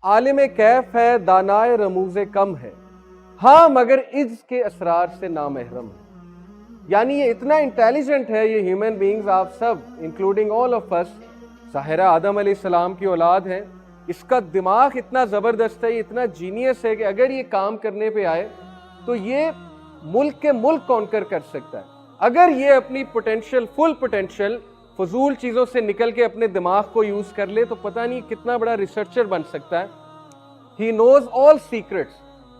आलिम कैफ है, दानाए रमूज़े कम है, हाँ मगर इज्ज के असरार से नामहरम है। यानी ये इतना इंटेलिजेंट है, ये ह्यूमन बीइंग्स, आप सब इंक्लूडिंग ऑल ऑफ अस, ज़ाहिर आदम अलैहिस्सलाम की औलाद है, इसका दिमाग इतना ज़बरदस्त है, इतना जीनियस है कि अगर ये काम करने पे आए तो ये मुल्क के मुल्क कॉन्कर कर सकता है। अगर ये अपनी पोटेंशियल, फुल पोटेंशियल, फजूल चीज़ों से निकल के अपने दिमाग को यूज़ कर ले तो पता नहीं कितना बड़ा रिसर्चर बन सकता है। ही नोज ऑल सीक्रेट्स,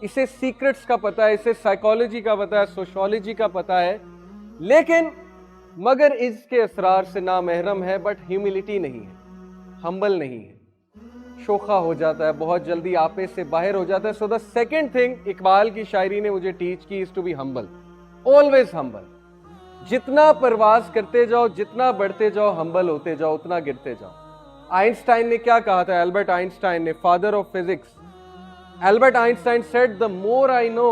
इसे सीक्रेट्स का पता है, इसे साइकोलॉजी का पता है, सोशोलॉजी का पता है, लेकिन मगर इसके असरार से ना महरम है, बट ह्यूमिलिटी नहीं है, हम्बल नहीं है, शोखा हो जाता है, बहुत जल्दी आपे से बाहर हो जाता है। So the second thing Iqbal की शायरी ने मुझे टीच की is to be humble, always humble. जितना परवाज करते जाओ, जितना बढ़ते जाओ, हम्बल होते जाओ, उतना गिरते जाओ। आइंस्टाइन ने क्या कहा था, एल्बर्ट आइंस्टाइन ने, father of physics, Albert Einstein said the more I know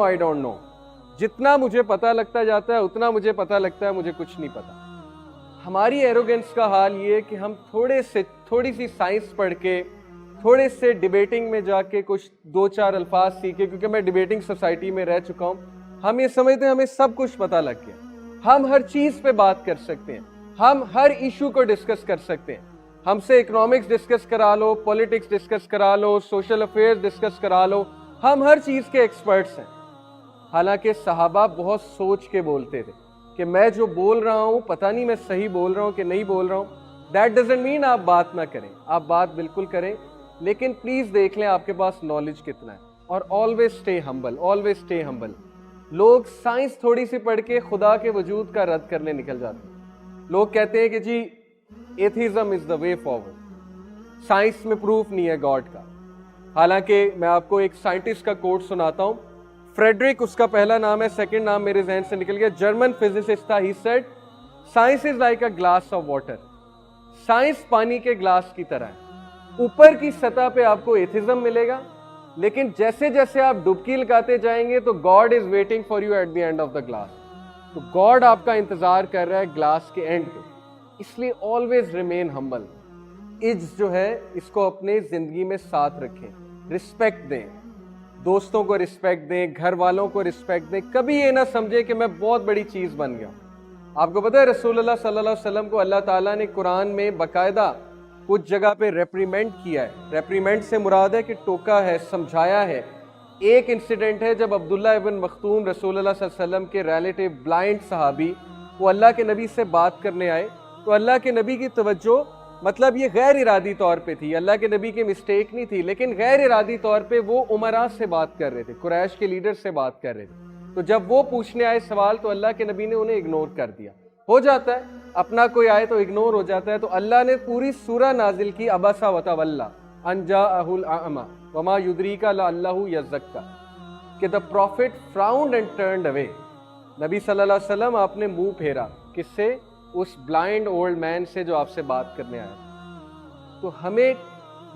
I don't know. जितना मुझे पता लगता जाता है उतना मुझे पता लगता है मुझे कुछ नहीं पता। हमारी एरोगेंस का हाल ये है कि हम थोड़ी सी साइंस पढ़ के, थोड़े से डिबेटिंग में जाके कुछ दो चार अल्फाज सीखे, क्योंकि मैं डिबेटिंग सोसाइटी में रह चुका हूँ, हम ये समझते हैं हमें सब कुछ पता लग गया, हम हर चीज पे बात कर सकते हैं, हम हर इशू को डिस्कस कर सकते हैं। हमसे इकोनॉमिक्स डिस्कस करा लो, पॉलिटिक्स डिस्कस करा लो, सोशल अफेयर्स डिस्कस करा लो, हम हर चीज के एक्सपर्ट्स हैं। हालांकि सहाबा बहुत सोच के बोलते थे कि मैं जो बोल रहा हूं पता नहीं मैं सही बोल रहा हूं कि नहीं बोल रहा हूं। दैट डजंट मीन आप बात ना करें, आप बात बिल्कुल करें, लेकिन प्लीज देख लें आपके पास नॉलेज कितना है। और always stay humble, always stay humble. लोग साइंस थोड़ी सी पढ़ के खुदा के वजूद का रद्द करने निकल जाते हैं। लोग कहते हैं कि जी atheism is the way forward, science में प्रूफ नहीं है गॉड का। हालांकि मैं आपको एक साइंटिस्ट का कोट सुनाता हूं, फ्रेडरिक उसका पहला नाम है, सेकंड नाम मेरे जहन से निकल गया, जर्मन फिजिसिस्ट था। He said science is like a glass of water, science पानी के ग्लास की तरह है। ऊपर की सतह पे आपको एथिज्म मिलेगा, लेकिन जैसे जैसे आप डुबकी लगाते जाएंगे तो God is waiting for you at the end of the glass. तो गॉड आपका इंतजार कर रहा है ग्लास के एंड पे। इसलिए ऑलवेज रिमेन हम्बल। इज्ज जो है इसको अपने जिंदगी में साथ रखें, रिस्पेक्ट दें, दोस्तों को रिस्पेक्ट दें, घर वालों को रिस्पेक्ट दें। कभी ये ना समझे कि मैं बहुत बड़ी चीज बन गया। आपको पता है रसूलुल्लाह सल्लल्लाहु अलैहि वसल्लम को अल्लाह ताला ने कुरान में बकायदा कुछ जगह पे रेप्रीमेंट किया है। रेप्रीमेंट से मुराद है कि टोका है, समझाया है। एक इंसिडेंट है जब अब्दुल्ला इब्न मख्तूम रसूलुल्लाह सल्लल्लाहु अलैहि वसल्लम के रिलेटिव ब्लाइंड सहाबी वो अल्लाह के नबी से बात करने आए, तो अल्लाह के नबी की तवज्जो, मतलब ये गैर इरादी तौर पे थी, अल्लाह के नबी की मिस्टेक नहीं थी, लेकिन गैर इरादी तौर पे वो उमरा से बात कर रहे थे, कुरैश के लीडर से बात कर रहे थे। तो जब वो पूछने आए सवाल तो अल्लाह के नबी ने उन्हें इग्नोर कर दिया। हो जाता है, अपना कोई आए तो इग्नोर हो जाता है। तो अल्लाह ने पूरी सूरह नाजिल की, अबसा व तवल्ला अन जाअहुल अअमा वमा युद्रीका लअल्लहु यज़क्का, कि the prophet frowned and turned away. नबी सल्लल्लाहु अलैहि वसल्लम आपने मुंह फेरा, किससे? उस ब्लाइंड ओल्ड मैन से जो आपसे बात करने आया। तो हमें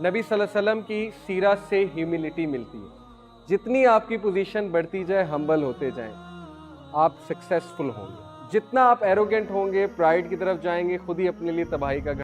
नबी सल्लल्लाहु अलैहि वसल्लम की सीरा से ह्यूमिलिटी मिलती है। जितनी आपकी पोजीशन बढ़ती जाए, हम्बल होते जाएं, आप सक्सेसफुल होंगे। जितना आप एरोगेंट होंगे, प्राइड की तरफ जाएंगे, खुद ही अपने लिए तबाही का घर